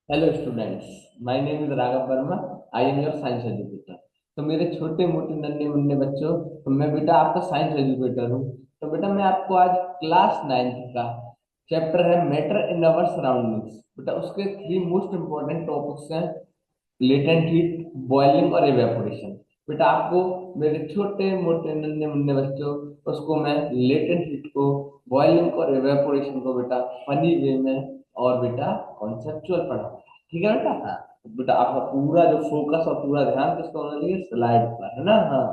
Hello students, my name is Raghav Verma. I am your science educator. तो मेरे छोटे मोटे नन्हे मुन्ने बच्चों, तो मैं बेटा आपका साइंस एजुकेटर हूँ। तो बेटा मैं आपको आज क्लास नाइन्थ का चैप्टर है मैटर इन अवर सराउंडिंग्स। बेटा उसके थ्री मोस्ट इंपॉर्टेंट टॉपिक्स हैं: लेटेंट हीट, बॉइलिंग और इवेपोरेशन। बेटा आपको मेरे छोटे मोटे नन्हे मुन्ने बच्चों, उसको मैं लेटेंट हीट को, बॉइलिंग को और इवेपोरेशन को बेटा फनी वे में और बेटा कॉन्सेप्चुअल पढ़ा। ठीक है बेटा? हाँ। तो बेटा आपका पूरा जो फोकस और पूरा ध्यान किसका होना चाहिए? स्लाइड पर, है ना? हाँ,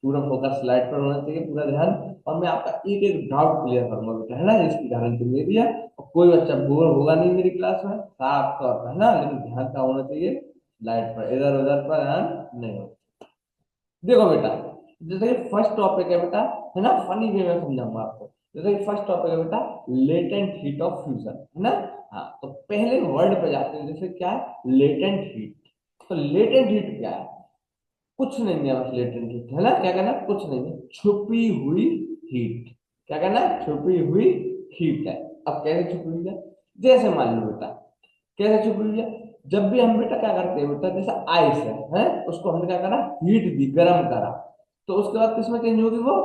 पूरा फोकस स्लाइड पर होना चाहिए, पूरा ध्यान। और मैं आपका एक एक डाउट क्लियर करूंगा बेटा, है ना? इसकी गारंटी मेरी है। और कोई बच्चा बोर होगा नहीं मेरी क्लास में, साफ तौर पर, है ना? लेकिन ध्यान का होना चाहिए लाइट पर, इधर उधर पर ध्यान नहीं हो। देखो बेटा, जैसे कि फर्स्ट टॉपिक है बेटा, है ना? फनी वे में समझाऊंगा आपको। जैसे कि फर्स्ट टॉपिक है बेटा, लेटेंट हीट ऑफ फ्यूजन, है ना? हाँ, तो पहले वर्ड पे जाते हैं। जैसे क्या है लेटेंट हीट? तो लेटेंट हीट क्या है? कुछ नहीं है, बस लेटेंट हीट, है ना? क्या कहना? कुछ नहीं है, छुपी हुई हीट। क्या कहना? छुपी हुई हीट है। अब कैसे छुपी हुई है? जैसे मान लो बेटा, कैसे छुपी हुई है? जब भी हम बेटा क्या करते हैं बेटा, जैसे आइस है, उसको हमने क्या करा? हीट दी, गर्म करा। तो उसके बाद किसमें चेंज होगी वो?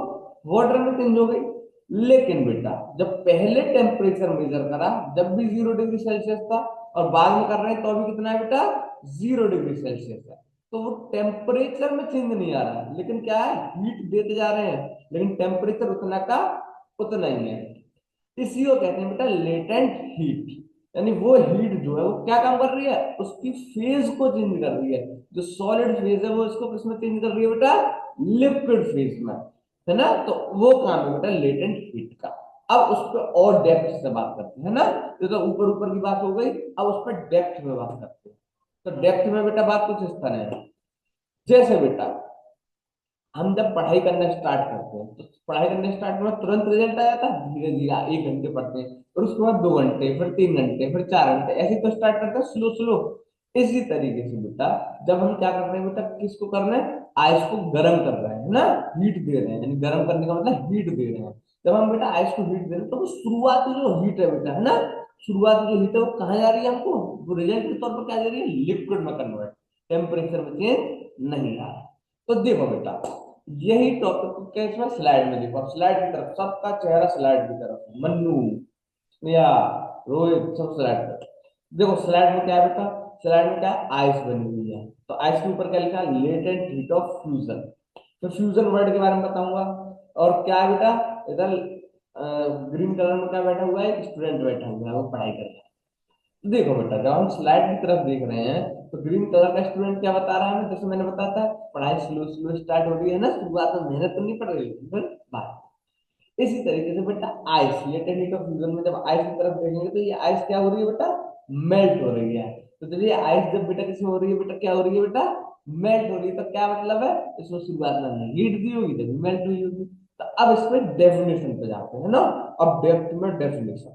वाटर में चेंज हो गई। लेकिन बेटा जब पहले टेम्परेचर मेजर करा, जब भी 0 डिग्री सेल्सियस था, और बाद में कर रहे हैं तो अभी कितना है बेटा? 0 डिग्री सेल्सियस है। तो वो टेम्परेचर में चेंज नहीं आ रहा है, लेकिन क्या है? हीट देते जा रहे हैं, लेकिन टेम्परेचर उतना का उतना ही है। इसी को कहते हैं बेटा लेटेंट हीट। यानी वो हीट जो है वो क्या काम कर रही है? उसकी फेज को चेंज कर रही है। जो सॉलिड फेज है वो इसको किसमें चेंज कर रही है बेटा? लिक्विड फेज में, है ना? तो वो काम है बेटा लेटेंट हीट का। अब उस पर और डेप्थ से बात करते हैं, है ना? ये तो ऊपर ऊपर की बात हो गई। अब उस पर डेप्थ में बात करते हैं। तो डेप्थ में बेटा बात कुछ इस तरह है। जैसे बेटा हम जब पढ़ाई करना स्टार्ट करते हैं, तो पढ़ाई करने स्टार्ट में तुरंत रिजल्ट आ जाता है? धीरे धीरे 1 घंटे पढ़ते हैं, और उसके बाद 2 घंटे, फिर 3 घंटे, फिर 4 घंटे, ऐसे तो स्टार्ट करते हैं स्लो स्लो। इसी तरीके से बेटा जब हम क्या कर रहे हैं बेटा, किसको कर रहे हैं? आइस को गर्म कर रहे हैं, है ना? हीट दे रहे हैं, यानी गर्म करने का मतलब हीट दे रहे हैं। जब हम बेटा आइस को हीट दे रहे हैं, तो वो शुरुआती जो हीट है बेटा, है ना? शुरुआती जो हीट है वो कहाँ जा रही है हमको? वो रिजल्ट के तौर पर क्या जा रही है? लिक्विड में कन्वर्ट। टेम्परेचर में चेंज नहीं आ रहा। तो देखो बेटा, यही टॉपिक के इसमें स्लाइड में देखो। अब स्लाइड की तरफ, सबका चेहरा स्लाइड की तरफ है। मन्नू, स्नेहा, रोहित, सब स्लाइड पर। देखो स्लाइड में क्या है बेटा? स्लाइड में क्या है? आइस बनी हुई है। तो आइस के ऊपर क्या लिखा है? Latent heat of fusion. तो फ्यूजन वर्ड के बारे में बताऊंगा। और क्या है बेटा? इधर ग्रीन कलर में क्या बैठा हुआ है? एक स्टूडेंट बैठा हुआ है, वो पढ़ाई कर रहा है। देखो बेटा जब हम स्लाइड की तरफ देख रहे हैं, तो ग्रीन कलर का स्टूडेंट क्या बता रहा है हमें? जैसे मैंने बताया था, पढ़ाई स्लो स्लो स्टार्ट हो रही है ना, शुरुआत में मेहनत तो नहीं पड़ रही है, फिर बात। इसी तरीके से बेटा आइस, ये टेक्निक ऑफ फ्यूजन में जब आइस की तरफ देखेंगे, तो ये आइस क्या हो रही है बेटा? मेल्ट हो रही है। तो चलिए, आइस जब बेटा किसमें हो रही है बेटा? क्या हो रही है बेटा? मेल्ट हो रही है। तो क्या मतलब है? इसमें शुरुआत में हमने हीट दी होगी, तभी मेल्ट हुई होगी। तो अब इस पे डेफिनेशन पे जाते हैं ना। अब डेप्थ में डेफिनेशन,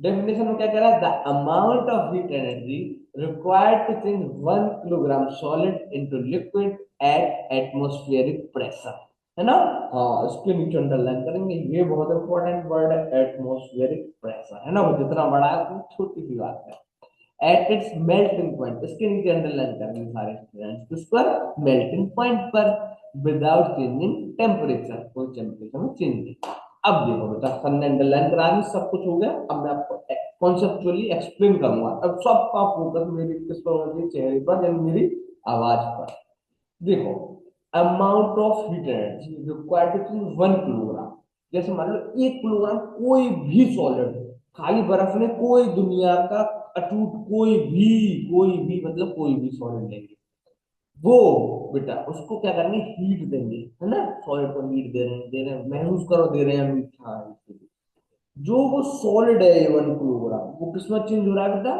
डेफिनेशन में क्या कह रहा है? The amount of heat energy required to change 1 kilogram solid into liquid at atmospheric pressure, है ना? हाँ, इसके नीचे अंडरलाइन करेंगे, ये बहुत इंपॉर्टेंट वर्ड है, एटमॉस्फेरिक प्रेशर, है ना? वो जितना बड़ा है उतनी छोटी सी बात है। एट इट्स मेल्टिंग पॉइंट, इसके नीचे अंडरलाइन करेंगे सारे स्टूडेंट्स। किस पर? मेल्टिंग पॉइंट पर, विदाउट चेंजिंग टेम्परेचर, कोई टेम्परेचर में चेंज नहीं। अब देखो बेटा, सन ने अंडरलाइन करा दी, सब कुछ हो गया। अब मैं आपको कॉन्सेप्चुअली एक्सप्लेन करूंगा। अब सबका फोकस मेरी किस पर होना चाहिए? चेहरे पर, यानी मेरी आवाज पर। देखो, amount of heat energy required to 1 kilogram. जैसे मान लो 1 किलोग्राम कोई भी सॉलिड, खाली बर्फ ने, कोई दुनिया का अटूट कोई भी मतलब कोई भी सॉलिड लेंगे, वो बेटा उसको क्या करेंगे? हीट देंगे, है ना? सॉलिड को हीट दे रहे हैं, महसूस करो, दे रहे हैं मीठा। जो वो सॉलिड है, ये 1 किलोग्राम, वो किसमें चेंज हो रहा है बेटा?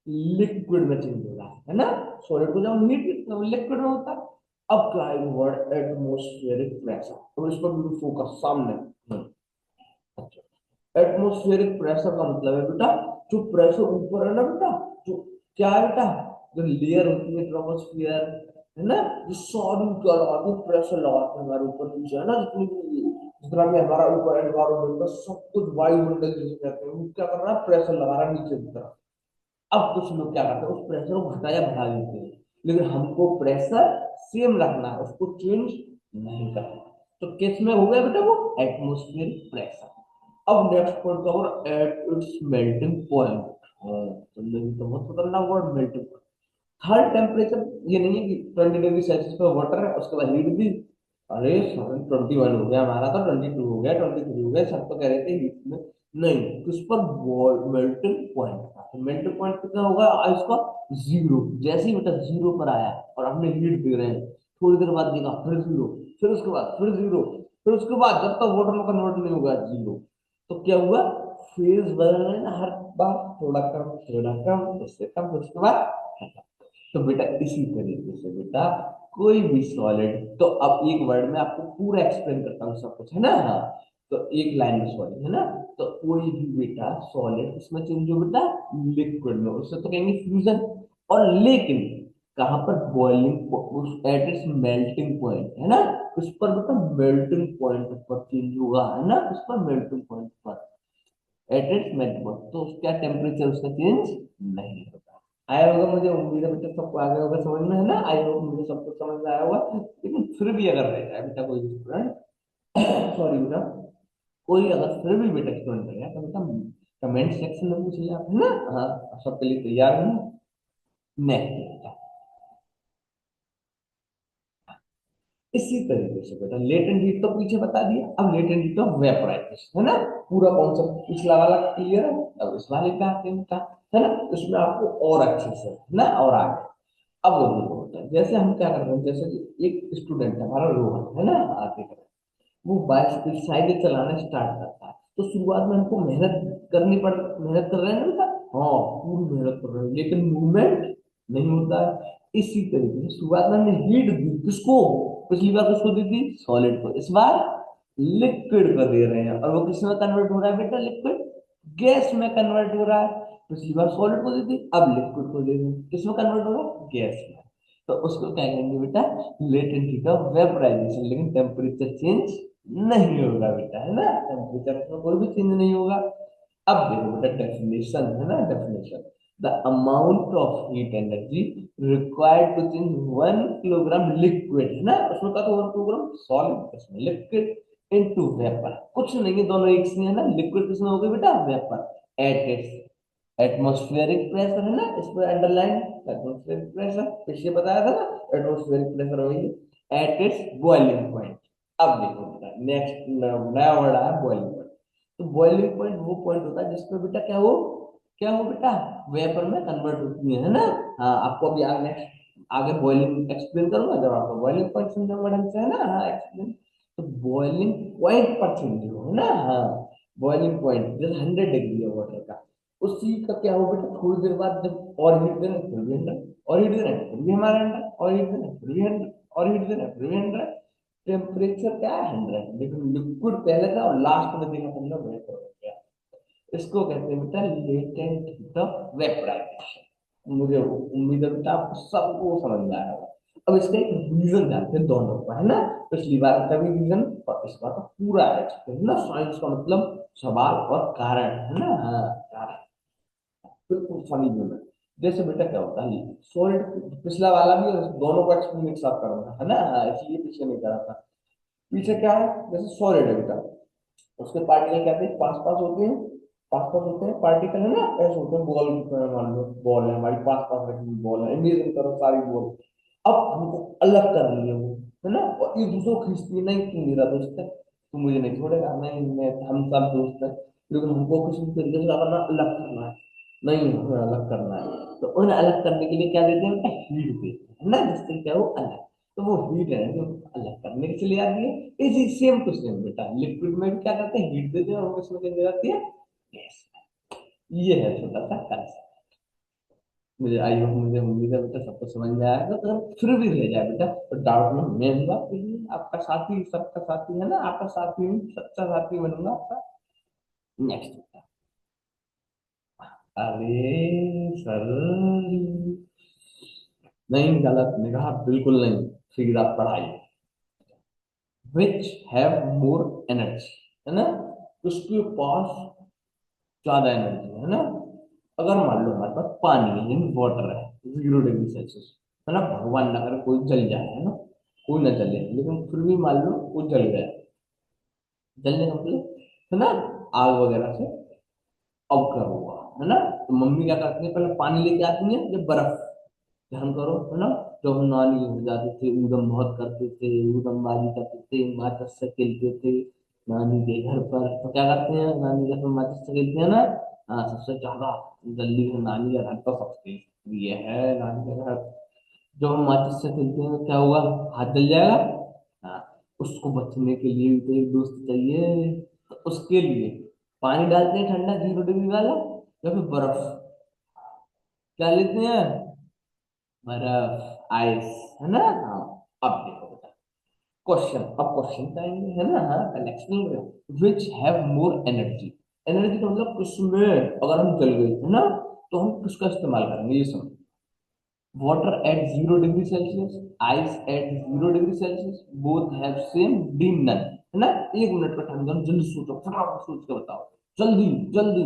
लिक्विड में चेंज हो रहा है ना? सॉलिड को जब हीट लिक्विड में होता है। अब क्या है वर्ड? Atmospheric pressure. तो इस पर भी फोकस सामने। अच्छा, एटमोस्फेरिक प्रेशर का मतलब है बेटा, जो प्रेशर ऊपर है ना बेटा, जो क्या है बेटा, जो लेयर होती है ट्रोपोस्फियर, है ना? जो सारी क्या लगाती है? प्रेशर लगाते हैं हमारे ऊपर नीचे, है ना? जितना भी हमारा ऊपर एनवायरमेंट है, सब कुछ वायुमंडल जिसे कहते हैं, वो क्या कर रहा है? प्रेशर लगा रहा है नीचे की तरफ। अब कुछ लोग क्या करते हैं, उस प्रेशर को घटा या बढ़ा देते हैं, लेकिन हमको प्रेशर सेम रखना है, उसको चेंज नहीं करना। तो किस में हो गया बेटा, वो एटमोस्फेरिक प्रेशर। अब नेक्स्ट पॉइंट का एट इट्स मेल्टिंग पॉइंट। तुमने भी तो बहुत खतरनाक वर्ड मेल्टिंग पॉइंट। हर टेम्परेचर, ये नहीं है कि 20 डिग्री सेल्सियस पे वाटर है उसके बाद हीट दी, अरे 21 हो गया हमारा, तो 22 हो गया, 23 हो गया, सब तो कह रहे थे हीट में। नहीं, उस पर मेल्टिंग पॉइंट था, तो मेल्टिंग पॉइंट कितना होगा आइस का, जीरो। जैसे ही बेटा जीरो पर आया और हमने हीट दे रहे हैं, थोड़ी देर बाद देखा फिर जीरो, फिर उसके बाद फिर जीरो, फिर उसके बाद जब तक वाटर में कन्वर्ट नहीं होगा जीरो। तो क्या हुआ, फेज बदल रहे हैं ना हर बार, थोड़ा कम, उससे कम, उसके बाद खत्म। तो बेटा इसी तरीके से बेटा कोई भी सॉलिड, तो अब एक वर्ड में आपको पूरा एक्सप्लेन करता हूँ सब कुछ, है ना। हाँ, तो एक लाइन में सॉलिड है ना, तो कोई भी बेटा सॉलिड इसमें चेंज हो बेटा लिक्विड में, उससे तो कहेंगे फ्यूजन। और लेकिन कहाँ पर, boiling at its melting point, है ना, उस पर बेटा मेल्टिंग पॉइंट पर चेंज होगा, है ना, उस पर मेल्टिंग पॉइंट पर एट इट्स मेल्टिंग पॉइंट, तो उसका टेम्परेचर उसका चेंज नहीं होगा। आया होगा, मुझे उम्मीद है बेटा सबको आ गया होगा समझ में, है ना। आई होप मुझे सब कुछ समझ में आया होगा। लेकिन फिर भी अगर रह जाए बेटा कोई स्टूडेंट, सॉरी बेटा, कोई अगर फिर भी बेटा स्टूडेंट रह गया तो बेटा कमेंट सेक्शन में पूछिए आप, है ना। हाँ, सबके लिए तैयार हूँ। नेक्स्ट, इसी तरीके से बेटा लेटेंट हीट तो पीछे बता दिया, अब लेटेंट हीट ऑफ वेपोराइजेशन, है ना। पूरा कॉन्सेप्ट पिछला वाला क्लियर है, अब इस वाले पे आते हैं बेटा, है ना। इसमें आपको और अच्छे से, है ना, और आगे। अब वो देखो बेटा, जैसे हम क्या करते हैं, जैसे कि एक स्टूडेंट है हमारा रोहन, है ना, आगे कर, वो बाइसिकल साइकिल चलाना स्टार्ट करता है, तो शुरुआत में हमको मेहनत करनी पड़, मेहनत कर रहे हैं ना बेटा, हाँ पूरी मेहनत कर रहे हैं, लेकिन मूवमेंट नहीं होता है। इसी तरीके से शुरुआत में हमने हीट दी किसको, पिछली बार किसको दी थी, सॉलिड को, इस बार लिक्विड को दे रहे हैं, और वो किस में कन्वर्ट हो रहा है बेटा, लिक्विड गैस में कन्वर्ट हो रहा है। पिछली बार सॉलिड को दी थी, अब लिक्विड को दे रहे हैं, किस में कन्वर्ट हो रहा है, गैस में। तो उसको क्या कहेंगे बेटा, लेटेंट हीट ऑफ वेपराइजेशन, लेकिन टेम्परेचर चेंज नहीं होगा बेटा, है ना, टेम्परेचर में कोई भी चेंज नहीं होगा। अब देखो बेटा डेफिनेशन, है ना, definition, the amount of heat energy required to change 1 kilogram liquid, है ना, उसमें का तो 1 किलोग्राम सॉलिड, इसमें लिक्विड इनटू वेपर, कुछ नहीं है, दोनों एक से है ना, लिक्विड किसमें हो गई बेटा, vapour, at its atmospheric pressure, है ना, इस पर अंडरलाइन, एटमॉस्फेरिक प्रेशर पीछे बताया था ना, एटमॉस्फेरिक प्रेशर वही एट इट्स बॉइलिंग पॉइंट। अब देखो बेटा नेक्स्ट नया वर्ड आया बॉइलिंग पॉइंट। तो बॉइलिंग पॉइंट वो पॉइंट होता है जिसपे बेटा क्या हो बेटा, वेपर में कन्वर्ट होती है ना। हाँ, आपको अभी आगे नेक्स्ट आगे बॉइलिंग एक्सप्लेन करूंगा जब आपको बॉइलिंग पॉइंट समझाऊंगा ढंग से, है ना। हाँ, एक्सप्लेन। तो बॉइलिंग पॉइंट पर चेंज हो, है ना। हाँ, बॉइलिंग पॉइंट जैसे 100 डिग्री है वाटर का, उसी का क्या हो बेटा, थोड़ी देर बाद जब और हीट देना फिर भी 100, और हीट देना फिर भी हमारा 100, और हीट देना फिर भी 100, और हीट देना फिर भी 100। टेम्परेचर क्या है 100, लेकिन लिक्विड पहले था और लास्ट में देखा तुमने वेपर हो गया। इसको कहते हैं बेटा लेटेंट हीट ऑफ वेपराइजेशन। मुझे उम्मीद है बेटा आपको सबको समझ में आया होगा। अब इसका एक रीजन जानते हैं दोनों का, है ना। पिछली बार का भी रीजन और इस बार का पूरा है ना। साइंस का मतलब सवाल और कारण, है ना। हाँ, कारण बिल्कुल फनी में। जैसे बेटा क्या होता है, सॉलिड, पिछला वाला भी और दोनों को एक्सप्लेन एक साथ करूंगा, है ना। हाँ, इसलिए पीछे नहीं करा था। पीछे क्या है, जैसे सॉलिड है बेटा, उसके पार्टिकल क्या थे, पास पास होते हैं, पास पास होते हैं पार्टिकल, है ना, ऐसे होते हैं बॉल की तरह, मान लो बॉल है हमारी, पास पास रखी हुई बॉल है, इमेजिन करो सारी बॉल। अब हमको अलग कर रही है वो, है ना, और एक दूसरे को खींचती है, नहीं तू मेरा दोस्त है, तू मुझे नहीं छोड़ेगा, नहीं मैं, हम सब दोस्त है, लेकिन हमको किसी तरीके से अपना अलग करना है, नहीं हमें अलग करना है। तो उन्हें अलग करने के लिए क्या देते हैं, हीट देते हैं, है ना, जिससे क्या हो अलग। तो वो हीट है जो अलग करने के लिए आती है। इसी सेम टू सेम बेटा लिक्विड में भी क्या करते हैं, हीट देते हैं, और किसमें चेंज हो जाती है, गैस। ये है छोटा सा कंसेप्ट। मुझे आई होप, मुझे उम्मीद है बेटा सबको समझ में आया। तो अगर फिर भी रह जाए बेटा तो डाउट में मैं हूँ, आपके लिए आपका साथी, सबका साथी, है ना, आपका साथी हूँ, सच्चा साथी बनूंगा आपका। नेक्स्ट बेटा, अरे सर, नहीं गलत निगाह बिल्कुल नहीं, सीधा पढ़ाई। विच हैव मोर एनर्जी, है ना, उसके पास ज्यादा एनर्जी है ना, अगर मान लो हमारे पास पानी है यानी वाटर है 0 डिग्री सेल्सियस, है ना, भगवान ना करे कोई जल जाए, है ना, कोई ना जले, लेकिन फिर भी मान लो वो जल गया, जलने का मतलब है ना आग वगैरह से। अब क्या हुआ, है ना, तो मम्मी क्या करती है, पहले पानी लेके आती है या बर्फ, ध्यान करो, है ना, जब हम नानी के घर जाते थे ऊधम बहुत करते थे, ऊधम बाजी करते थे, माचिस से खेलते थे नानी के घर पर, तो क्या करते हैं नानी के घर पर माचिस से खेलते हैं ना। हाँ, सबसे ज्यादा जल्दी से नानी का घर तो सबसे ये है नानी का घर। जब हम माचिस से खेलते हैं तो क्या होगा, हाथ जल जाएगा। हाँ, उसको बचने के लिए भी तो एक दोस्त चाहिए, तो उसके लिए पानी डालते हैं ठंडा 0 डिग्री वाला या फिर बर्फ, क्या लेते हैं, बर्फ, आइस, है ना। हाँ, अब देखो बेटा, क्वेश्चन, अब क्वेश्चन टाइम है ना। हाँ, collection which have more energy, energy का मतलब किसमें, अगर हम जल गए है ना तो हम किसका इस्तेमाल करेंगे, ये समझ। Water at 0 degree Celsius, ice at 0 degree Celsius, both have same डी नन, है ना। 1 मिनट का टाइम दो, जल्दी सोचो, फटाफट सोच के बताओ, जल्दी जल्दी।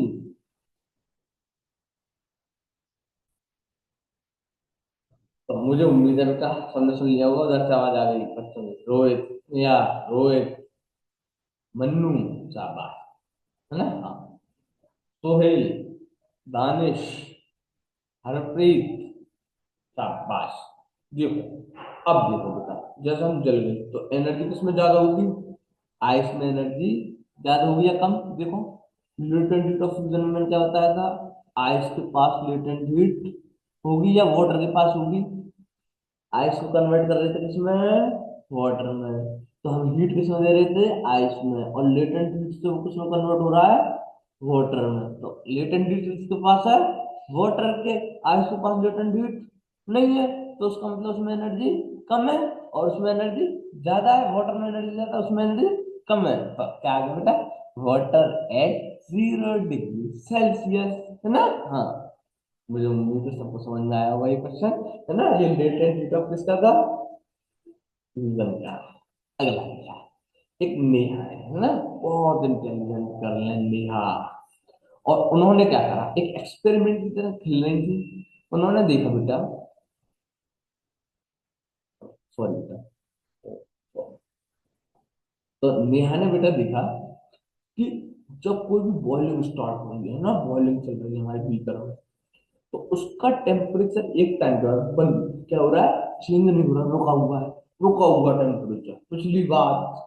तो मुझे उम्मीद है बेटा सबने सुन लिया होगा, उधर से आवाज आ गई बच्चों में, रोहित या रोहित, मन्नू, शाबाश, है ना। हाँ, सोहेल, दानिश, हरप्रीत, शाबाश। देखो, अब देखो बेटा, जैसे हम जल गए तो एनर्जी किसमें ज्यादा होगी, आइस में एनर्जी ज्यादा होगी या कम, देखो लेटेंट हीट ऑफ फ्यूजन में क्या बताया था, आइस के पास लेटेंट हीट होगी या वाटर के पास होगी, आइस को कन्वर्ट कर रहे थे किसमें, वाटर में, तो हम हीट किसमें दे रहे थे, आइस में, और लेटेंट हीट से वो किसमें कन्वर्ट हो रहा है, वाटर में, तो लेटेंट हीट किसके पास है, वाटर के, आइस के पास लेटेंट हीट नहीं है, तो उसका मतलब उसमें एनर्जी कम है, और उसमें एनर्जी ज्यादा है, वाटर में एनर्जी ज्यादा है, उसमें एनर्जी कम है, तो क्या आ गया बेटा, वाटर एट 0 डिग्री सेल्सियस, है ना। हाँ, मुझे उम्मीद है सबको समझ में आया होगा ये क्वेश्चन, है ना। ये लेटेंट हीट ऑफ किसका था, फ्यूजन का। अगला क्या, एक नेहा है ना, बहुत इंटेलिजेंट कर लें नेहा, और उन्होंने क्या करा, एक एक्सपेरिमेंट की तरह खेल रही थी, उन्होंने देखा बेटा, सॉरी बेटा, तो नेहा ने बेटा देखा कि जब कोई भी बॉइलिंग स्टार्ट होगी, है ना, बॉइलिंग चल रही है हमारे बीकर में, तो उसका टेम्परेचर एक टाइम के बाद बंद क्या हो रहा है, चेंज नहीं हो रहा, रुका हुआ है, रुका हुआ टेम्परेचर। पिछली बात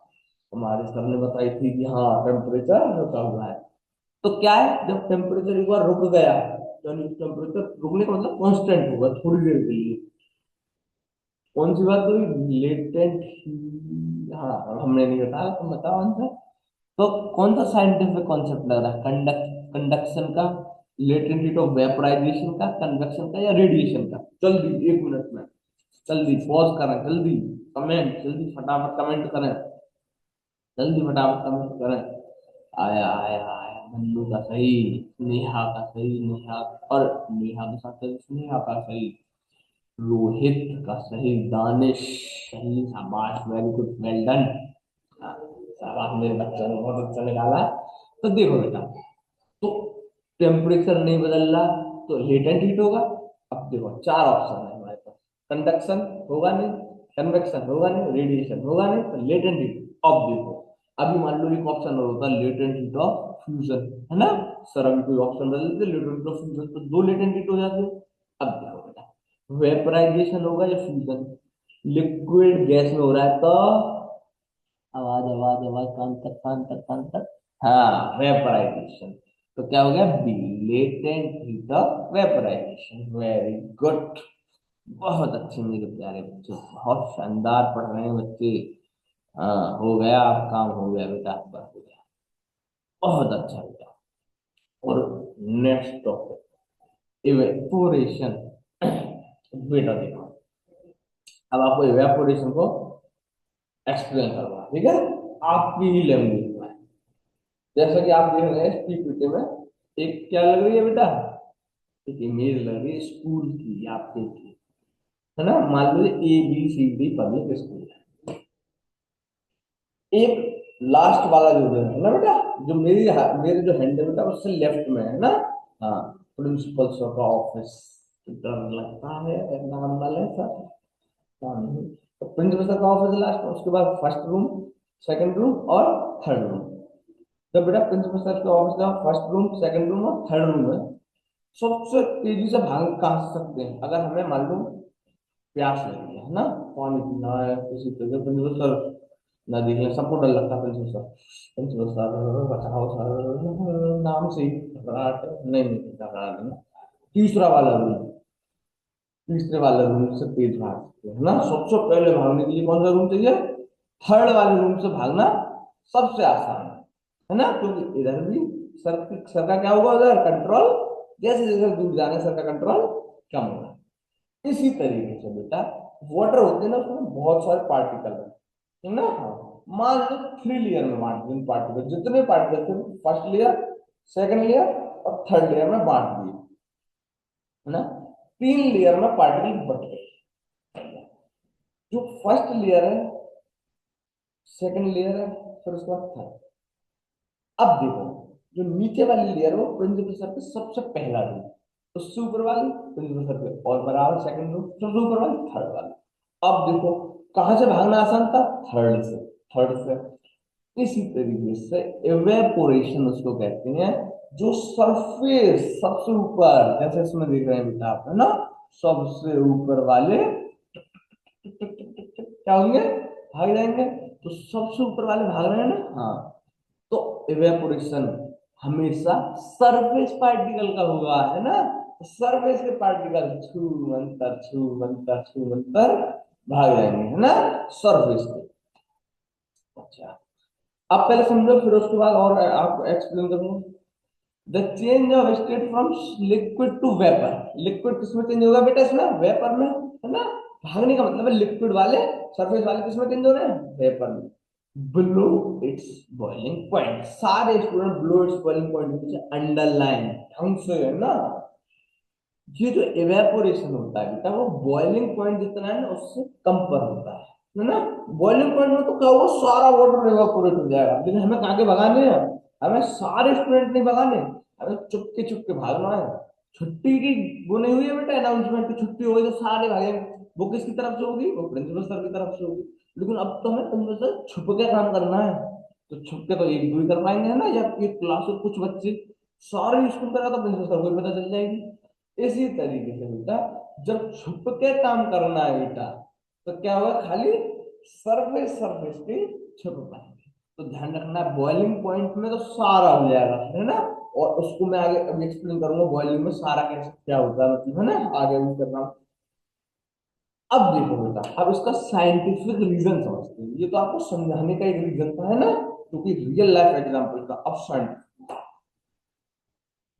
हमारे सर ने बताई थी कि हाँ टेम्परेचर रुका हुआ है, तो क्या है, जब टेम्परेचर एक बार रुक गया, यानी टेम्परेचर रुकने का मतलब कांस्टेंट होगा थोड़ी देर के लिए, कौन सी बात हुई, लेटेंट, हाँ हमने नहीं बताया, तुम बताओ आंसर। तो कौन सा साइंटिफिक कॉन्सेप्ट लग रहा है, कंडक्शन का, लेटेंट हीट ऑफ वेपराइजेशन का, कन्वेक्शन का, या रेडिएशन का, जल्दी 1 मिनट में, जल्दी पॉज करें, जल्दी कमेंट, जल्दी फटाफट कमेंट करें, जल्दी फटाफट कमेंट करें। आया आया आया, मन्नू का सही, नेहा का सही, नेहा, और नेहा के साथ साथ स्नेहा का सही, रोहित का सही, दानिश सही, शाबाश, वेरी गुड, वेल डन। शाबाश मेरे बच्चों ने बहुत अच्छा निकाला। तो देखो बेटा, तो टेम्परेचर नहीं बदल रहा तो लेटेंट हीट होगा। अब देखो चार ऑप्शन है हमारे पास, कंडक्शन होगा नहीं, कन्वेक्शन होगा नहीं, रेडिएशन होगा नहीं, तो लेटेंट हीट। अब देखो, अभी मान लो एक ऑप्शन और होता है लेटेंट हीट ऑफ फ्यूजन, है ना, सर अभी कोई ऑप्शन बदल देते लेटेंट हीट ऑफ फ्यूजन, तो दो लेटेंट हीट हो जाते हैं। अब देखो बेटा, वेपराइजेशन होगा या फ्यूजन, लिक्विड गैस में हो रहा है तो, आवाज आवाज आवाज, कान तक कान तक कान तक, हाँ वेपराइजेशन, तो क्या हो गया B, latent heat of vaporisation, very good, बहुत अच्छे मेरे प्यारे बच्चे, बहुत शानदार पढ़ रहे हैं बच्चे। हाँ हो गया, आप काम हो गया बेटा, आपका हो गया, बहुत अच्छा बेटा। और नेक्स्ट टॉपिक, इवेपोरेशन। बेटा देखो, अब आपको इवेपोरेशन को एक्सप्लेन करना, ठीक है, आपकी ही लैंग्वेज में, जैसा कि आप देख रहे हैं पीपीटी में, एक क्या लग रही है बेटा, एक इमेज लग रही है स्कूल की, आप देखिए, है ना, मान लीजिए ABCD पब्लिक स्कूल है, एक लास्ट वाला जो है ना बेटा, जो मेरे जो हैंड है बेटा उससे लेफ्ट में है ना, हाँ, प्रिंसिपल सर का ऑफिस। डर लगता है नाम ना ले सर, नाम नहीं। तो प्रिंसिपल सर का ऑफिस लास्ट, उसके बाद फर्स्ट रूम, सेकंड रूम और थर्ड रूम। तो बेटा प्रिंसिपल सर के ऑफिस का फर्स्ट रूम, सेकंड रूम और थर्ड रूम है। सबसे तेजी से भाग कहाँ सकते हैं, अगर हमें मान लो प्यास लगी है ना, पानी पीना है, किसी तरह प्रिंसिपल सर ना दिख ले, सबको डर लगता है प्रिंसिपल सर। प्रिंसिपल सर बचाओ सर, नाम से ही घबराहट है। नहीं नहीं घबराहट नहीं। तीसरा वाला रूम, तीसरे वाले रूम से तेज भाग सकते हैं, है ना। सबसे पहले भागने के लिए कौन सा रूम चाहिए, थर्ड वाले रूम से भागना सबसे आसान है ना, क्योंकि इधर भी सर का क्या होगा, उधर कंट्रोल, जैसे जैसे दूर जाने सर का कंट्रोल कम होगा। इसी तरीके से बेटा वाटर होते हैं ना, उसमें बहुत सारे पार्टिकल है ना। हाँ, मान लो 3 लेयर में बांट दिए पार्टिकल, जितने पार्टिकल थे फर्स्ट लेयर, सेकंड लेयर और थर्ड लेयर में बांट दिए, है ना। 3 लेयर में पार्टिकल बट गए। जो फर्स्ट लेयर है, सेकंड लेयर है, फिर उसके बाद थर्ड। अब देखो, जो नीचे वाली लेयर है वो प्रिंसिपल सर के सबसे पहला रूम, उससे ऊपर वाली प्रिंसिपल सर के और बराबर सेकंड रूम, सबसे ऊपर वाली थर्ड वाली। अब देखो कहां से भागना आसान था, थर्ड से, थर्ड से। इसी तरीके से एवेपोरेशन उसको कहते हैं, जो सरफेस सबसे ऊपर, जैसे इसमें देख रहे हैं बेटा आप, है ना, सबसे ऊपर वाले क्या होंगे, भाग जाएंगे। तो सबसे ऊपर वाले भाग रहे हैं ना, हाँ। तो इवेपोरेशन हमेशा सरफेस पार्टिकल का होगा, है ना। सरफेस के पार्टिकल छू मंतर भाग जाएंगे, है ना, सरफेस के। अच्छा, आप पहले समझो, फिर उसके बाद और आप एक्सप्लेन करूंगा। The change of state from liquid to vapour, liquid किसमें चेंज होगा बेटा, इसमें वेपर में, है ना। भागने का मतलब है लिक्विड वाले, सरफेस वाले किसमें चेंज हो रहे हैं, वेपर में। ब्लो इट्स बॉइलिंग पॉइंट, सारे student blow it's boiling point underline ढंग से, है ना। ये जो इवेपोरेशन होता है बेटा, वो बॉइलिंग पॉइंट जितना है ना उससे कम पर होता है ना। बॉइलिंग पॉइंट में तो क्या होगा, सारा वाटर इवेपोरेट हो जाएगा, लेकिन हमें कहाँ के भगाने हैं, हमें सारे स्टूडेंट नहीं भगाने, हमें चुपके चुपके भागना है। छुट्टी की वो नहीं हुई है बेटा अनाउंसमेंट की, छुट्टी हो गई तो सारे भागेंगे। वो किसकी तरफ से होगी, वो प्रिंसिपल सर की तरफ से होगी। लेकिन अब तो हमें प्रिंसिपल सर छुप के काम करना है, तो छुप के तो एक दो ही कर पाएंगे, है ना, या एक क्लास में कुछ बच्चे, सारे स्कूल करा तो प्रिंसिपल सर को भी पता चल जाएगी। इसी तरीके से बेटा जब छुप के काम करना है बेटा, तो क्या होगा, खाली सरफेस सरफेस पे छुप पाएंगे। तो ध्यान रखना, बॉइलिंग पॉइंट में तो सारा हो जाएगा, है ना। और उसको मैं आगे अभी एक्सप्लेन करूंगा, बॉइलिंग में सारा कैसे क्या होता है, मतलब, है ना, आगे भी कर रहा हूँ। अब देखो बेटा, अब इसका साइंटिफिक रीजन समझते हैं, ये तो आपको समझाने का एक रीजन था, है ना, क्योंकि रियल लाइफ एग्जांपल का। अब साइंटिफिक,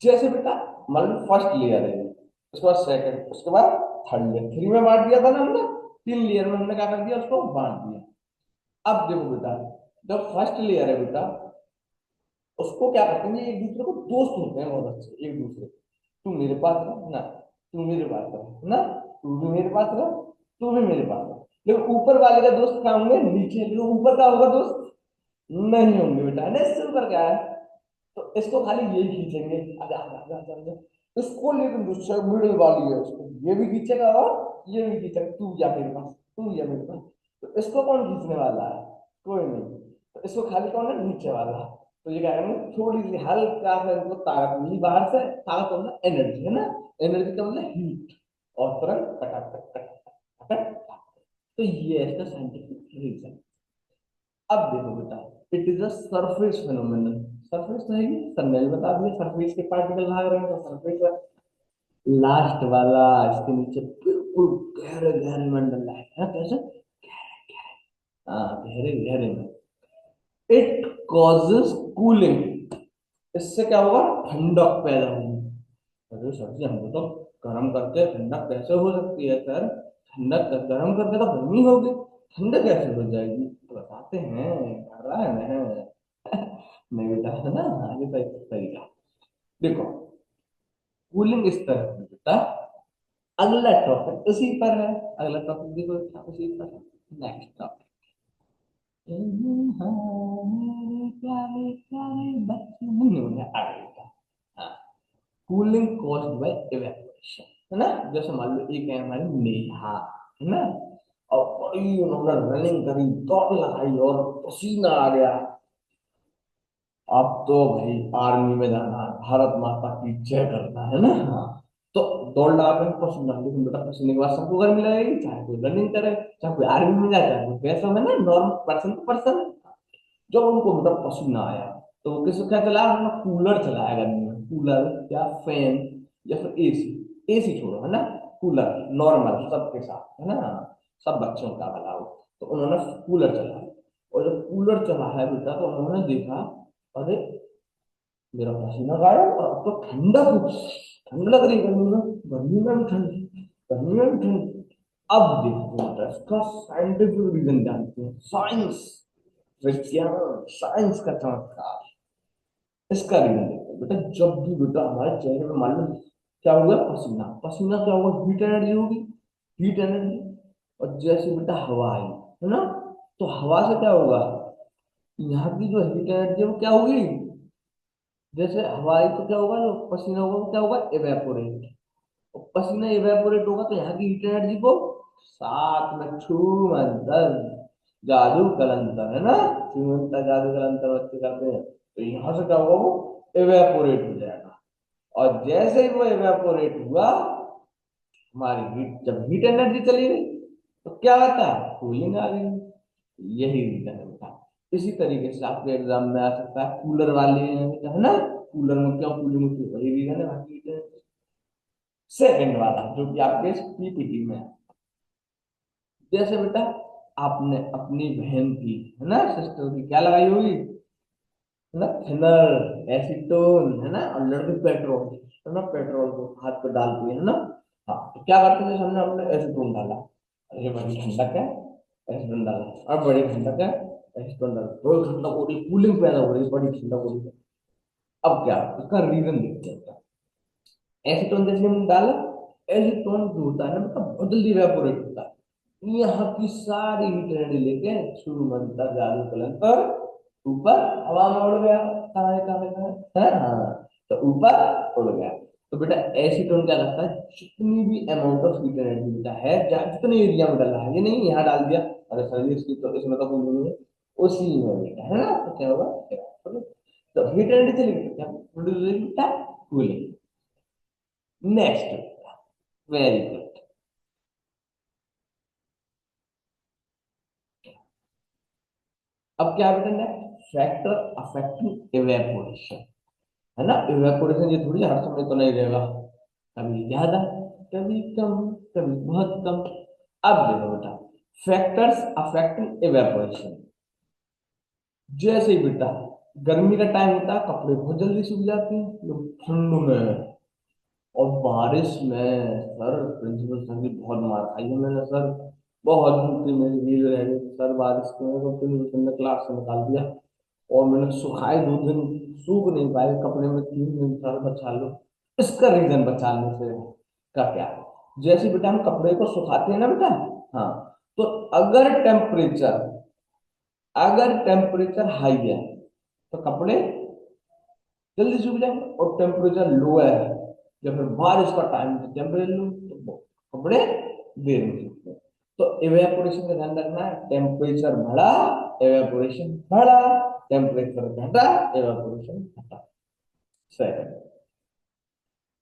जैसे बेटा मान लो फर्स्ट लेयर है, उसके बाद सेकंड, उसके बाद थर्ड लेयर, 3 में बांट दिया था ना हमने, 3 लेयर में हमने क्या कर दिया, उसको बांट दिया। अब देखो बेटा, जब फर्स्ट लेयर है बेटा, उसको क्या करते हैं, एक दूसरे को दोस्त होते हैं बहुत अच्छे, एक दूसरे, तू मेरे पास रह ना, तू मेरे पास रह ना, तू भी मेरे पास रह, तू भी मेरे पास रह। लेकिन ऊपर वाले का दोस्त क्या होंगे, नीचे, लेकिन ऊपर का होगा दोस्त नहीं होंगे बेटा, है ना। इससे ऊपर क्या है, तो इसको खाली यही खींचेंगे, आजा आजा आजा आजा आजा। इसको लेकिन दूसरे मिडिल वाली है, उसको ये भी खींचेगा और ये भी खींचेगा, तू या मेरे पास, तू या मेरे पास। तो इसको कौन खींचने वाला है, कोई नहीं। तो इसको खाली कौन है, नीचे वाला। तो ये क्या करेंगे, थोड़ी सी हल्का सा इनको ताकत मिली बाहर से, ताकत मतलब एनर्जी, है ना। एनर्जी का मतलब हीट, और तुरंत फटाफट फटाफट। तो ये है इसका साइंटिफिक रीजन। अब देखो बेटा, it is a surface phenomenon. Surface तो है ही, सर ने भी बता दिया, सरफेस के पार्टिकल भाग रहे हैं तो सरफेस है। लास्ट वाला, इसके नीचे बिल्कुल गहरे गहरे मंडल है, कैसे, हाँ गहरे गहरे में। इट कॉजेस कूलिंग, इससे क्या होगा, ठंडक पैदा होगी। अरे सर जी, हम तो गर्म करके ठंडक कैसे हो सकती है सर, ठंडक गर्म करके तो गर्मी होगी, ठंडक कैसे हो जाएगी, तो बताते हैं, नारायण है। नहीं बेटा, है ना, आगे तो एक तरीका। देखो, कूलिंग इस तरह से बेटा, अगला टॉपिक उसी पर है, अगला टॉपिक देखो बेटा, उसी पर है। नेक्स्ट टॉपिक, मेरे प्यारे प्यारे बच्चे, नहीं होने आगे बेटा। हाँ, कूलिंग कॉज्ड बाय इवेपोरेशन, है ना। जैसे मान लो एक है हमारी नेहा, है ना, और बड़ी उन्होंने रनिंग करी, दौड़ लगाई और पसीना आ गया। अब तो भाई आर्मी में जाना है, भारत माता की जय करना है ना। हाँ, तो दौड़ लगा के पसीना, लेकिन बेटा पसीने के बाद सबको गर्मी लगेगी, चाहे कोई रनिंग करे, चाहे कोई आर्मी में जाए, चाहे कोई वैसा है ना, नॉर्मल पर्सन टू पर्सन। जब उनको मतलब पसीना आया तो वो किसको क्या चलाया, उन्होंने कूलर चलाया गर्मी में, कूलर या फैन या फिर एसी। एसी छोड़ो, है ना, कूलर नॉर्मल सबके साथ, है ना, सब बच्चों का भला हो। तो उन्होंने कूलर चलाया, और जब कूलर चला है बेटा तो उन्होंने देखा, अरे मेरा पसीना गायब, और अब तो ठंडा कुछ ठंड लग रही है गर्मी में, गर्मी में भी ठंड, गर्मी में भी ठंड। अब देखो बेटा इसका साइंटिफिक रीजन जानते हैं, साइंस, विज्ञान, साइंस का चमत्कार। इसका रीजन देखो बेटा, जब भी बेटा हमारे चेहरे में मान लो क्या हुआ, पसीना, पसीना क्या हुआ, हीट एनर्जी होगी, हीट एनर्जी। और जैसे बेटा हवा आई, है ना, तो हवा से क्या होगा, यहाँ की जो हीट एनर्जी है वो क्या होगी, जैसे हवा आई तो क्या होगा, जो पसीना होगा वो क्या होगा, इवेपोरेट। और पसीना इवेपोरेट होगा तो यहाँ की हीट एनर्जी को साथ में छू मंतर जादू कलंतर, है ना, छू मंतर जादू कलंतर बच्चे करते हैं, तो यहाँ से क्या होगा, वो इवेपोरेट हो जाएगा। और जैसे ही वो इवेपोरेट हुआ, हमारी हीट, जब हीट एनर्जी चली गई तो क्या होता है, कूलिंग आ गई। यही रीजन है बेटा। इसी तरीके से आपके एग्जाम में आ सकता है कूलर वाले, है ना, कूलर में क्यों कूलिंग होती है, वही रीजन है, बाकी सेकंड वाला जो कि आपके पीपीटी में है। जैसे बेटा आपने अपनी बहन की, है ना, सिस्टर की क्या लगाई होगी, है ना, थिनर, एसीटोन, है ना, और लड़के पेट्रोल, है ना, पेट्रोल को हाथ पे डालती है ना। हाँ, तो क्या करते थे, हमने हमने एसीटोन डाला, अरे बड़ी ठंडक है, एसीटोन डाला, और बड़ी ठंडक है, एसीटोन डाला, थोड़ी ठंडक हो रही, कूलिंग पैदा हो रही, बड़ी ठंडक हो रही। अब क्या, इसका रीजन देखते हैं। एसीटोन जैसे हमने डाला, एसीटोन जो होता है ना, मतलब बहुत जल्दी इवेपोरेट होता है, यहाँ की सारी हीट एनर्जी लेके शुरू मंतर जादू कलन पर ऊपर हवा में उड़ गया, कहाँ है, हाँ, तो ऊपर उड़ गया। तो बेटा एसीटोन क्या करता है, जितनी भी अमाउंट ऑफ हीट एनर्जी बेटा है, जितने एरिया में डाला है, ये नहीं यहाँ डाल दिया, अरे सर इसकी तो इसमें तो कोई नहीं है, उसी में बेटा, है ना, तो क्या होगा, तो हीट एनर्जी चली गई, तो क्या प्रोड्यूस होगी बेटा, कूलिंग। Next, very good. अब क्या बेटा, नेक्स्ट फैक्टर अफेक्टिंग इवेपोरेशन, है ना, इवेपोरेशन ये थोड़ी हर समय तो नहीं रहेगा, कभी ज्यादा, कभी कम, कभी बहुत कम। अब देखो बेटा, फैक्टर्स अफेक्टिंग इवेपोरेशन, जैसे ही बेटा गर्मी का टाइम होता है, कपड़े बहुत जल्दी सूख जाते हैं, लोग ठंड में और बारिश में, सर प्रिंसिपल सर की बहुत मार खाई है मैंने सर, बहुत ड्यूटी मेरी रील रह गई सर बारिश की वजह से, प्रिंसिपल सर ने क्लास से निकाल दिया, और मैंने सुखाए 2 दिन, सूख नहीं पाए कपड़े में, 3 दिन सर बचा लो। इसका रीजन बचाने से का क्या, जैसे बेटा हम कपड़े को सुखाते हैं ना बेटा, हाँ, तो अगर टेम्परेचर हाई है तो कपड़े जल्दी सूख जाएंगे, और टेम्परेचर लो है या फिर बारिश का टाइम है, टेम्परेचर लो, तो कपड़े देर में सूखते हैं। तो इवेपोरेशन का ध्यान रखना है, टेम्परेचर बढ़ा, इवेपोरेशन बढ़ा, टेम्परेचर घटा, इवेपोरेशन घटा। सेकंड,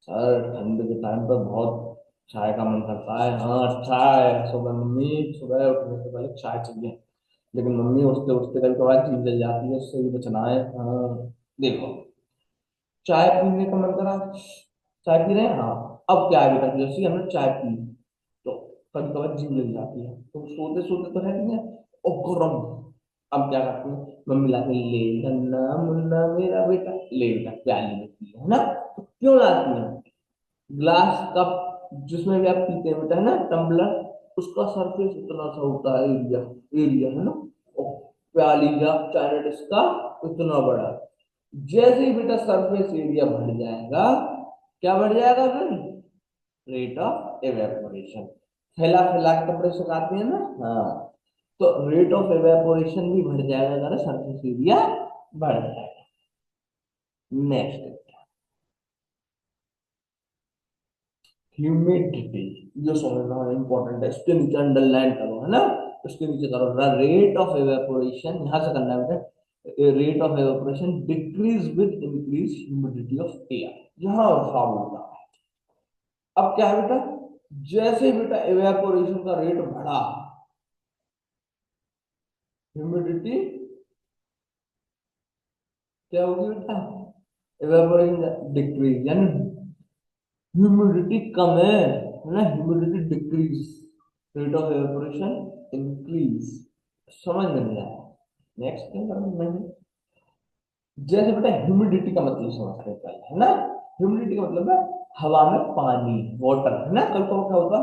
सर ठंड के टाइम पर बहुत चाय का मन करता है, हाँ चाय, सुबह मम्मी सुबह उठने से पहले चाय चाहिए, लेकिन मम्मी उठते उठते कभी कभार जीभ जल जाती है, उससे भी बचना है। हाँ, देखो चाय पीने का मन करा, चाय पी रहे हैं, हाँ, अब क्या है बेटा, जैसे ही हमने चाय पी तो कभी कभार जीभ जल जाती है, तो सोते सोते तो रहती है, और गरम। अब क्या करते हैं, मम्मी लाती है, ले गन्ना मुन्ना मेरा बेटा, ले बेटा प्याली में पी, है ना, तो क्यों लाती है, ग्लास कप जिसमें भी आप पीते हैं बेटा, है ना, टम्बलर, उसका सरफेस इतना सा होता है, एरिया, एरिया, है ना, और प्याली या चाइना डिश का इतना बड़ा। जैसे ही बेटा सरफेस एरिया बढ़ जाएगा, क्या बढ़ जाएगा फिर, रेट ऑफ एवेपोरेशन। फैला फैला के कपड़े सुखाते हैं ना, हाँ, तो रेट ऑफ एवेपोरेशन भी बढ़ जाएगा अगर सरफेस एरिया बढ़ जाएगा। नेक्स्ट, ह्यूमिडिटी, ये समझना इंपॉर्टेंट है, इसके नीचे अंडरलाइन करो, है ना, इसके नीचे करो द रेट ऑफ एवेपोरेशन, यहां से करना है बेटा, rate of evaporation decrease with increase humidity of air, यहां हिसाब होता है। अब क्या है बेटा, जैसे बेटा एवेपोरेशन का रेट बढ़ा, ह्यूमिडिटी क्या होगी बेटा, एवेपोरेशन डिक्रीज, यानी ह्यूमिडिटी कम है ना, humidity decrease, rate of evaporation increase, समझ में नहीं आया, नेक्स्ट क्या करना मैंने, जैसे बेटा ह्यूमिडिटी का मतलब समझते हैं पहले, है ना, ह्यूमिडिटी का मतलब है हवा में पानी, वाटर, है ना, कल को क्या होता,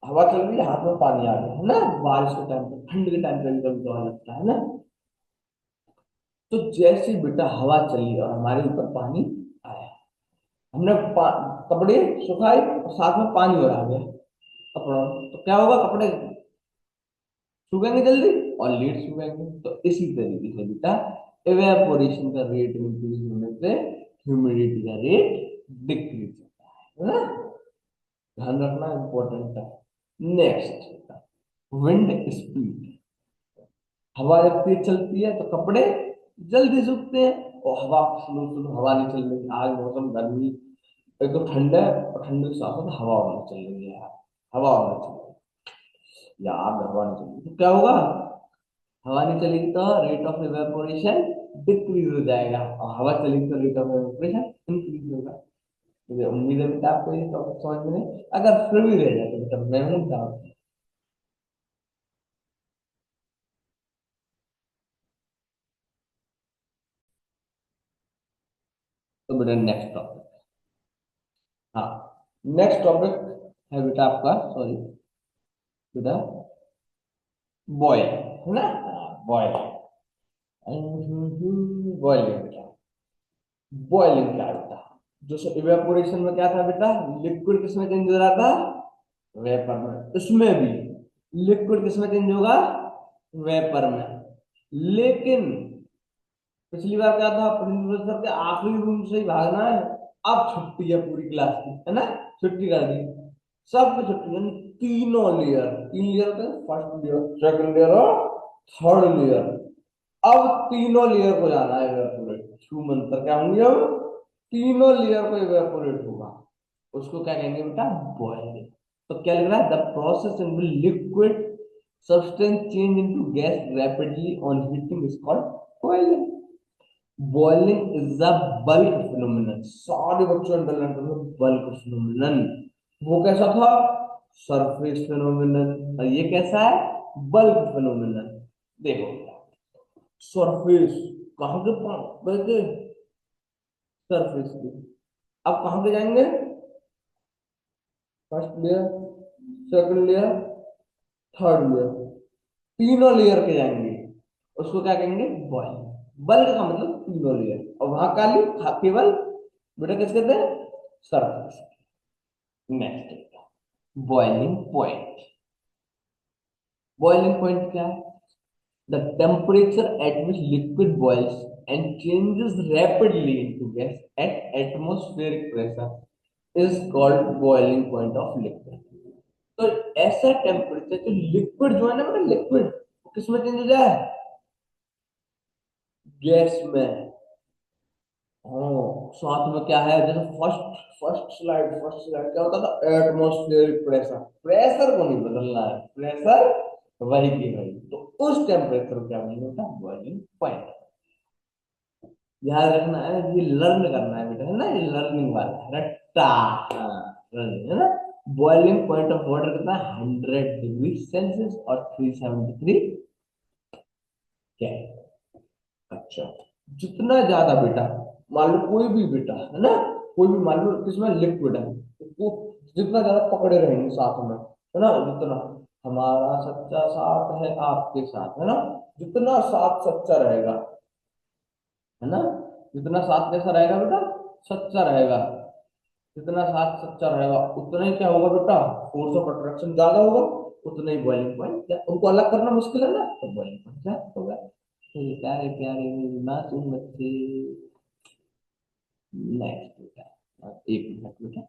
हवा चल रही है हाथ में पानी आ गया, है ना, बारिश के टाइम पे, ठंड के टाइम पे भी कभी तो लगता है ना, तो जैसे बेटा हवा चली और हमारे ऊपर पानी आया, हमने कपड़े सुखाए और साथ में पानी और आ गया कपड़ों में, तो क्या होगा, कपड़े सूखेंगे जल्दी और लेट सूखेंगे, तो इसी तरीके से बेटा एवेपोरेशन का रेट इंक्रीज होने से ह्यूमिडिटी का रेट डिक्रीज होता है ना, ध्यान रखना इंपॉर्टेंट है। नेक्स्ट, विंड स्पीड, हवा जब तेज चलती है तो कपड़े जल्दी सूखते हैं, और हवा स्लो स्लो, हवा नहीं चल रही, आज मौसम गर्मी, एक तो ठंड है और ठंड के साथ साथ हवा और नहीं चल रही है यार, हवा और नहीं चल रही यार, हवा नहीं चल रही तो क्या होगा, हवा नहीं चलेगी तो रेट ऑफ इवेपोरेशन डिक्रीज हो जाएगा, और हवा चलेगी तो रेट ऑफ इवेपोरेशन इंक्रीज होगा। मुझे उम्मीद है बेटा आपको ये टॉपिक समझ में नहीं, अगर फिर भी रह जाए तो बेटा मैं हूँ डाउट, तो बेटा नेक्स्ट टॉपिक, हाँ नेक्स्ट टॉपिक है बेटा आपका, सॉरी बेटा, बॉयल, है ना, बॉयल, बॉइलिंग बेटा, बॉइलिंग क्या होता है, जो इवेपोरेशन में क्या था बेटा, लिक्विड किसमें चेंज हो रहा था, वेपर में, इसमें भी लिक्विड किसमें चेंज होगा, वेपर में, लेकिन पिछली बार क्या था, प्रिंसिपल के आखिरी रूम से ही भागना है, अब छुट्टी है पूरी क्लास की, है ना, छुट्टी कर दी, सबकी छुट्टी, यानी तीनों लेयर, तीन लेयर होते हैं, फर्स्ट लेयर, सेकंड लेयर और थर्ड लेयर, अब तीनों लेयर को जाना है इवेपोरेट, छू मंतर क्या होंगे, अब तीनों लेयर को इवेपोरेट होगा, उसको क्या कहेंगे बेटा, बॉइलिंग। तो क्या लिख रहा है, the process in liquid substance change into gas rapidly on heating is called boiling. Boiling is the bulk phenomenon, सारे बच्चों अंडरलाइन करो, बल्क फिनोमिनन, वो कैसा था, सरफेस फिनोमिनन, और ये कैसा है, बल्क फिनोमिनन। देखो सरफेस, कहाँ के बैठे, सरफेस के, अब कहाँ पे जाएंगे, first layer, second layer, third layer, तीनों लेयर के जाएंगे, उसको क्या कहेंगे, बॉयल, बल्क का मतलब तीनों लेयर, और वहां काली केवल बेटा किस कहते हैं, surface. Next, boiling point, boiling point क्या है, the temperature at which liquid boils and changes rapidly into gas at atmospheric pressure is called boiling point of liquid. तो ऐसा टेम्परेचर जो लिक्विड जो है ना बेटा, लिक्विड किसमें चेंज हो जाए, गैस में, हाँ, साथ में क्या है, जैसे फर्स्ट स्लाइड क्या होता था, एटमॉस्फेरिक प्रेशर, प्रेशर को नहीं बदलना है, प्रेशर वही की वही, तो उस टेम्परेचर को क्या बोलेंगे, बॉइलिंग पॉइंट। याद रखना है, ये लर्न करना है बेटा, है ना, ये लर्निंग वाला है, रट्टा, हाँ लर्निंग, है ना। बॉइलिंग पॉइंट ऑफ वाटर कितना है, 100 डिग्री सेल्सियस और 373 क्या, अच्छा, जितना ज्यादा बेटा, मान लो कोई भी बेटा, है ना, कोई भी मान लो किसमें लिक्विड है, उसको जितना ज्यादा पकड़े रहेंगे साथ में, है ना, जितना हमारा सच्चा साथ है आपके साथ, है ना, जितना साथ सच्चा रहेगा, है ना, जितना साथ कैसा रहेगा बेटा, सच्चा रहेगा, जितना साथ सच्चा रहेगा उतना ही क्या होगा बेटा, फोर्स ऑफ अट्रैक्शन ज्यादा होगा, उतना ही बॉइलिंग पॉइंट, क्या उनको अलग करना मुश्किल है ना, तो बॉइलिंग पॉइंट क्या होगा, तो ये प्यारे प्यारे मासूम बच्चे, नेक्स्ट बेटा, एक मिनट बेटा,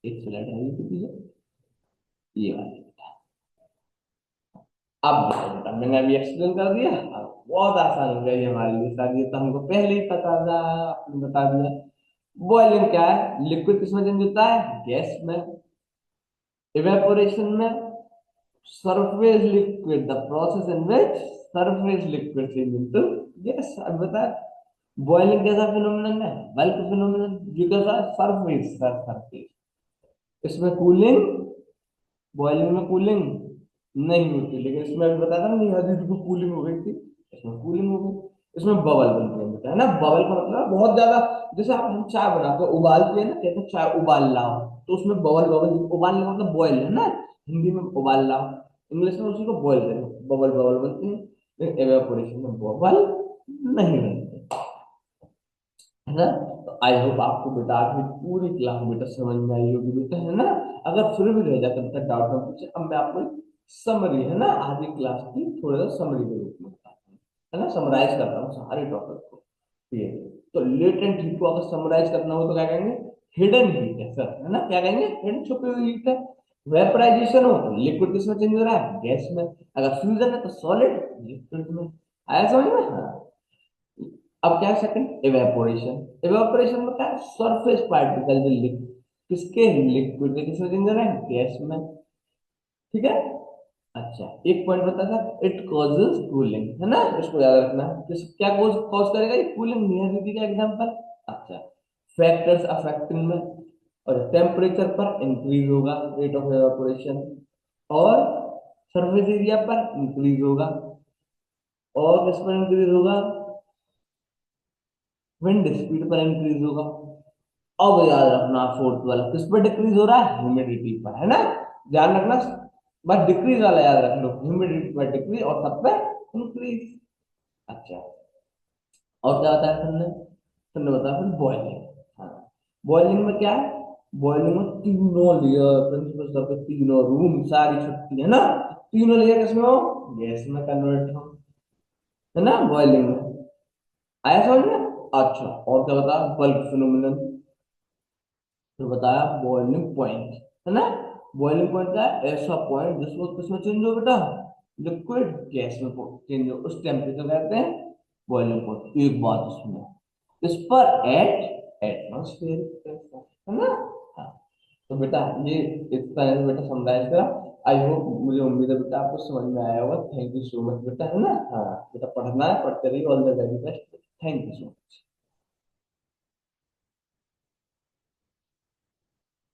एक स्लाइड है ये पीछे, ये वाली। अब देखो बेटा, मैंने अभी एक्सप्लेन कर दिया, अब बहुत आसान हो गया ये हमारे लिए, शायद ये तो हमको पहले ही पता था, आपने बता दिया। बॉइलिंग क्या है? लिक्विड किसमें चेंज होता है? गैस में। इवेपोरेशन में surface liquid, the process in which surface liquid change into gas. अब बता, बॉइलिंग कैसा फिनोमिनन है? Bulk phenomenon. ये कैसा? Surface, surface. इसमें कूलिंग, बॉइलिंग में कूलिंग नहीं होती, लेकिन इसमें अभी बताया था ना, नहीं हल्दी को कूलिंग हो गई थी, इसमें कूलिंग हो गई। इसमें बबल बनते हैं बेटा, है ना। बबल का मतलब है बहुत ज्यादा, जैसे आप हम चाय बनाते हैं, उबालते हैं ना, कहते हैं चाय उबाल लाओ, तो उसमें बबल, बबल उबालने का मतलब बॉयल है ना, हिंदी में उबाल लाओ, इंग्लिश में उसी को बॉयल करें, बबल बबल बनते हैं। लेकिन एवेपोरेशन में बबल नहीं बनते, है ना। तो आई होप आपको बेटा आज की पूरी क्लास बेटा समझ में आई होगी बेटा, है ना। अगर फिर भी रह जाता बेटा डाउट में पूछे, अब मैं आपको समरी, है ना, आज की क्लास की थोड़ा सा समरी के रूप में बताता हूँ, है ना, समराइज करता हूँ सारे टॉपिक को। ये तो लेटेंट हीट को अगर समराइज करना हो तो क्या कहेंगे? हिडन हीट है सर, है ना, क्या कहेंगे? हिडन, छुपी हुई हीट है। वेपराइजेशन हो तो लिक्विड किसमें चेंज हो रहा है? गैस में। अगर फ्यूजन है तो सॉलिड लिक्विड में। आया समझ में? हाँ। अब क्या है सेकंड? इवेपोरेशन। इवेपोरेशन में क्या है? सरफेस पार्टिकल जो किसके, लिक्विड के किसमें चेंज हो रहा है? गैस में। ठीक है। अच्छा, एक पॉइंट बता था, इट कॉजेज कूलिंग, है ना, इसको याद रखना। किस क्या कॉज कॉज करेगा ये? कूलिंग। नियर दीदी का एग्जांपल। अच्छा, फैक्टर्स अफेक्टिंग में, और टेम्परेचर पर इंक्रीज होगा रेट ऑफ एवापोरेशन, और सरफेस एरिया पर इंक्रीज होगा, और किस पर इंक्रीज होगा? विंड स्पीड पर इंक्रीज होगा। अब याद रखना फोर्थ वाला किस पर डिक्रीज हो रहा है? ह्यूमिडिटी पर, है ना। ध्यान रखना, बस डिक्रीज वाला याद रख लो, ह्यूमिडिटी पर डिक्रीज और सब पे इंक्रीज। अच्छा, और क्या बताया तुमने? तुमने बताया फिर बॉइलिंग। हाँ, बॉइलिंग में क्या है? बॉइलिंग में तीनों लेयर, प्रिंसिपल सब तीनों रूम सारी छुट्टी, है ना, तीनों लेयर किसमें हो? गैस में कन्वर्ट हो, है ना, बॉइलिंग में। आया समझ में? अच्छा, और क्या बताया? Bulk phenomenon. फिर बताया बॉइलिंग पॉइंट, है ना। बॉइलिंग पॉइंट क्या है? ऐसा पॉइंट जिसमें किसमें चेंज हो बेटा? लिक्विड गैस में चेंज हो, उस टेम्परेचर कहते हैं बॉइलिंग पॉइंट। एक बात इसमें, इस पर एट एटमॉस्फेरिक प्रेशर, है ना। हाँ, तो बेटा ये इस तरह से बेटा समझाया इसका। आई होप, मुझे उम्मीद है बेटा आपको समझ में आया होगा। थैंक यू सो मच बेटा, है ना। हाँ बेटा, पढ़ना है, पढ़ते रहिए। All the very best. Thank you so much.